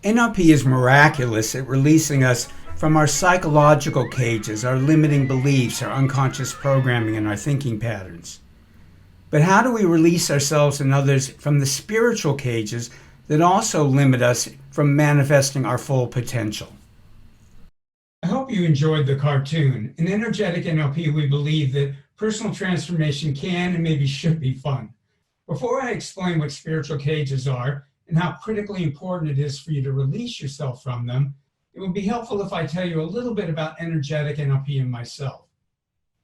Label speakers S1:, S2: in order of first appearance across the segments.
S1: NLP is miraculous at releasing us from our psychological cages, our limiting beliefs, our unconscious programming, and our thinking patterns. But how do we release ourselves and others from the spiritual cages that also limit us from manifesting our full potential? I hope you enjoyed the cartoon. In energetic NLP, we believe that personal transformation can and maybe should be fun. Before I explain what spiritual cages are and how critically important it is for you to release yourself from them, it would be helpful if I tell you a little bit about energetic NLP and myself.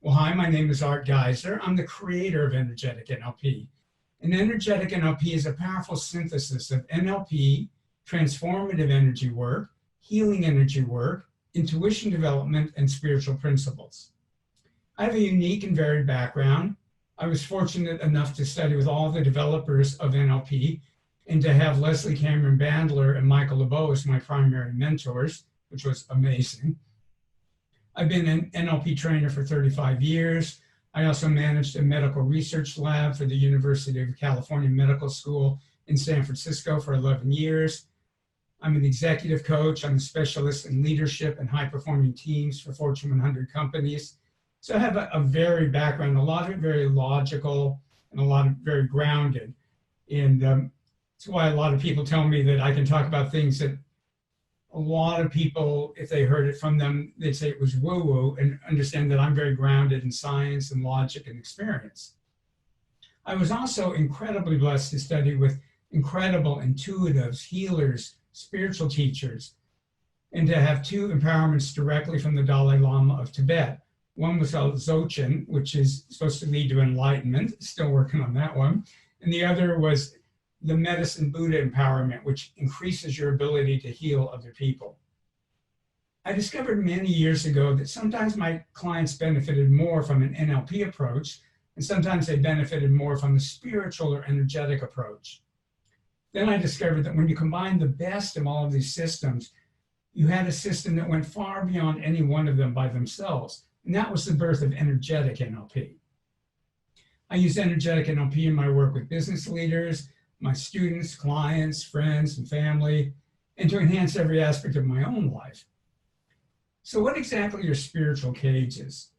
S1: Well, hi, my name is Art Geiser. I'm the creator of energetic NLP. And energetic NLP is a powerful synthesis of NLP, transformative energy work, healing energy work, intuition development, and spiritual principles. I have a unique and varied background. I was fortunate enough to study with all the developers of NLP and to have Leslie Cameron Bandler and Michael LeBeau as my primary mentors, which was amazing. I've been an NLP trainer for 35 years. I also managed a medical research lab for the University of California Medical School in San Francisco for 11 years. I'm an executive coach. I'm a specialist in leadership and high-performing teams for Fortune 100 companies. So I have a varied background, a lot of it very logical and a lot of very grounded. And that's why a lot of people tell me that I can talk about things that a lot of people, if they heard it from them, they'd say it was woo-woo, and understand that I'm very grounded in science and logic and experience. I was also incredibly blessed to study with incredible intuitives, healers, spiritual teachers, and to have two empowerments directly from the Dalai Lama of Tibet. One was called Dzogchen, which is supposed to lead to enlightenment, still working on that one. And the other was the Medicine Buddha empowerment, which increases your ability to heal other people. I discovered many years ago that sometimes my clients benefited more from an NLP approach, and sometimes they benefited more from a spiritual or energetic approach. Then I discovered that when you combine the best of all of these systems, you had a system that went far beyond any one of them by themselves. And that was the birth of energetic NLP. I use energetic NLP in my work with business leaders, my students, clients, friends, and family, and to enhance every aspect of my own life. So what exactly are spiritual cages?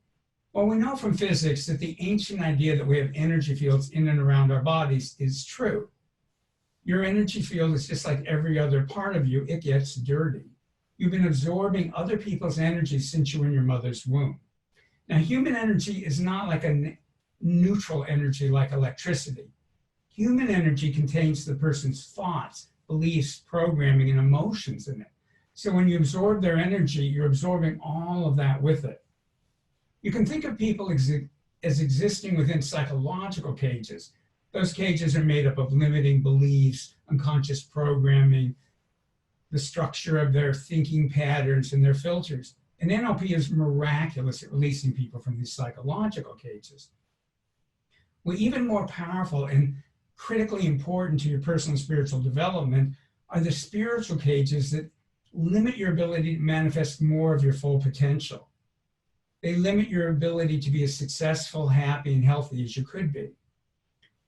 S1: Well, we know from physics that the ancient idea that we have energy fields in and around our bodies is true. Your energy field is just like every other part of you. It gets dirty. You've been absorbing other people's energy since you were in your mother's womb. Now, human energy is not like a neutral energy like electricity. Human energy contains the person's thoughts, beliefs, programming, and emotions in it. So when you absorb their energy, you're absorbing all of that with it. You can think of people as existing within psychological cages. Those cages are made up of limiting beliefs, unconscious programming, the structure of their thinking patterns and their filters. And NLP is miraculous at releasing people from these psychological cages. Well, even more powerful and critically important to your personal and spiritual development are the spiritual cages that limit your ability to manifest more of your full potential. They limit your ability to be as successful, happy, and healthy as you could be.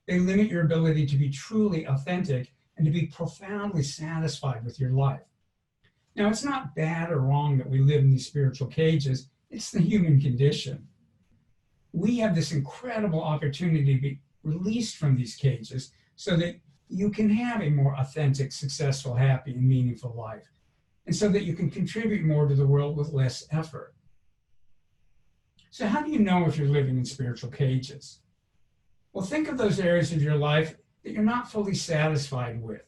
S1: They limit your ability to be truly authentic and to be profoundly satisfied with your life. Now, it's not bad or wrong that we live in these spiritual cages. It's the human condition. We have this incredible opportunity to be released from these cages so that you can have a more authentic, successful, happy, and meaningful life, and so that you can contribute more to the world with less effort. So how do you know if you're living in spiritual cages? Well, think of those areas of your life that you're not fully satisfied with,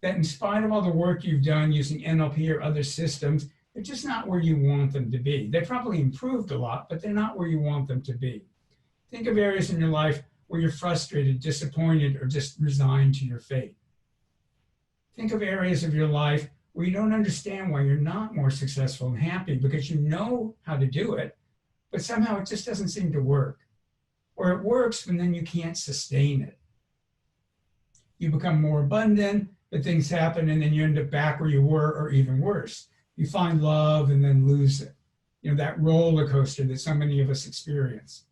S1: that in spite of all the work you've done using NLP or other systems, they're just not where you want them to be. They probably improved a lot, but they're not where you want them to be. Think of areas in your life where you're frustrated, disappointed, or just resigned to your fate. Think of areas of your life where you don't understand why you're not more successful and happy because you know how to do it, but somehow it just doesn't seem to work. Or it works, but then you can't sustain it. You become more abundant, but things happen, and then you end up back where you were, or even worse. You find love and then lose it. You know, that roller coaster that so many of us experience.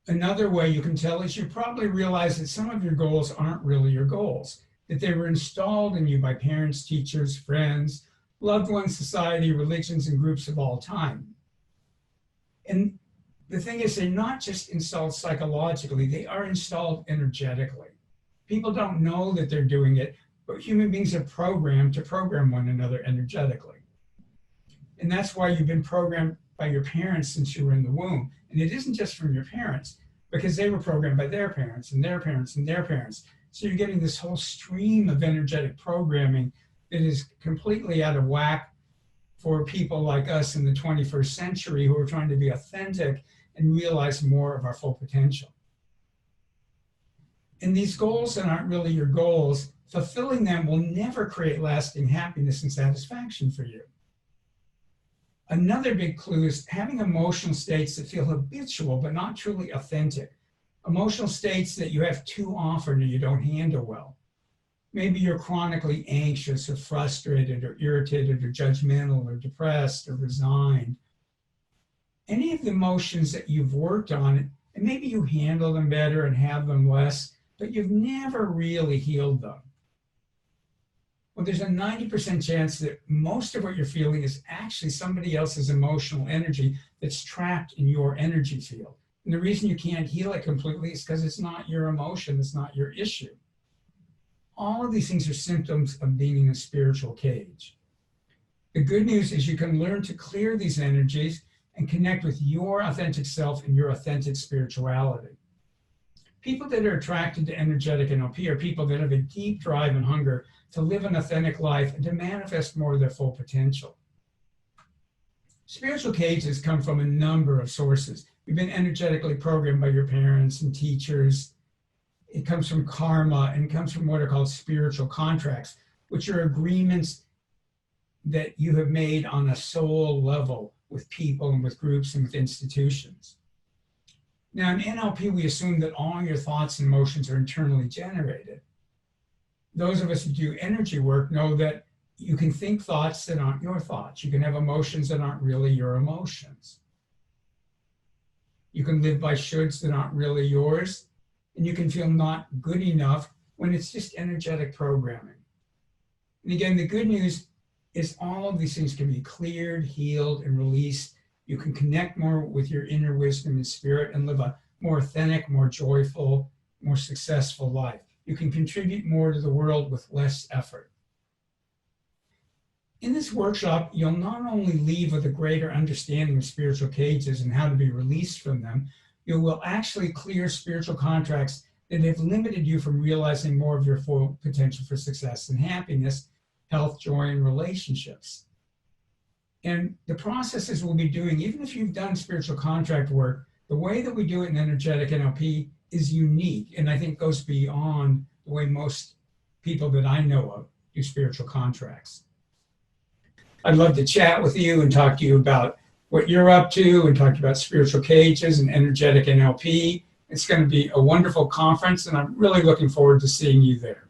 S1: Another way you can tell is you probably realize that some of your goals aren't really your goals. that they were installed in you by parents, teachers, friends, loved ones, society, religions, and groups of all time. And the thing is, they're not just installed psychologically, they are installed energetically. People don't know that they're doing it, but human beings are programmed to program one another energetically. And that's why you've been programmed by your parents since you were in the womb. And it isn't just from your parents, because they were programmed by their parents and their parents and their parents. So you're getting this whole stream of energetic programming that is completely out of whack for people like us in the 21st century who are trying to be authentic and realize more of our full potential. And these goals that aren't really your goals, fulfilling them will never create lasting happiness and satisfaction for you. Another big clue is having emotional states that feel habitual but not truly authentic. Emotional states that you have too often or you don't handle well. Maybe you're chronically anxious or frustrated or irritated or judgmental or depressed or resigned. Any of the emotions that you've worked on, and maybe you handle them better and have them less, but you've never really healed them. Well, there's a 90% chance that most of what you're feeling is actually somebody else's emotional energy that's trapped in your energy field. And the reason you can't heal it completely is because it's not your emotion, it's not your issue. All of these things are symptoms of being in a spiritual cage. The good news is you can learn to clear these energies and connect with your authentic self and your authentic spirituality. People that are attracted to energetic NLP are people that have a deep drive and hunger to live an authentic life and to manifest more of their full potential. Spiritual cages come from a number of sources. You've been energetically programmed by your parents and teachers. It comes from karma and comes from what are called spiritual contracts, which are agreements that you have made on a soul level with people and with groups and with institutions. Now, in NLP, we assume that all your thoughts and emotions are internally generated. Those of us who do energy work know that you can think thoughts that aren't your thoughts. You can have emotions that aren't really your emotions. You can live by shoulds that aren't really yours. And you can feel not good enough when it's just energetic programming. And again, the good news is all of these things can be cleared, healed, and released. You can connect more with your inner wisdom and spirit and live a more authentic, more joyful, more successful life. You can contribute more to the world with less effort. In this workshop, you'll not only leave with a greater understanding of spiritual cages and how to be released from them, you will actually clear spiritual contracts that have limited you from realizing more of your full potential for success and happiness, health, joy, and relationships. And the processes we'll be doing, even if you've done spiritual contract work, the way that we do it in energetic NLP is unique, and I think goes beyond the way most people that I know of do spiritual contracts. I'd love to chat with you and talk to you about what you're up to and talk about spiritual cages and energetic NLP. It's going to be a wonderful conference, and I'm really looking forward to seeing you there.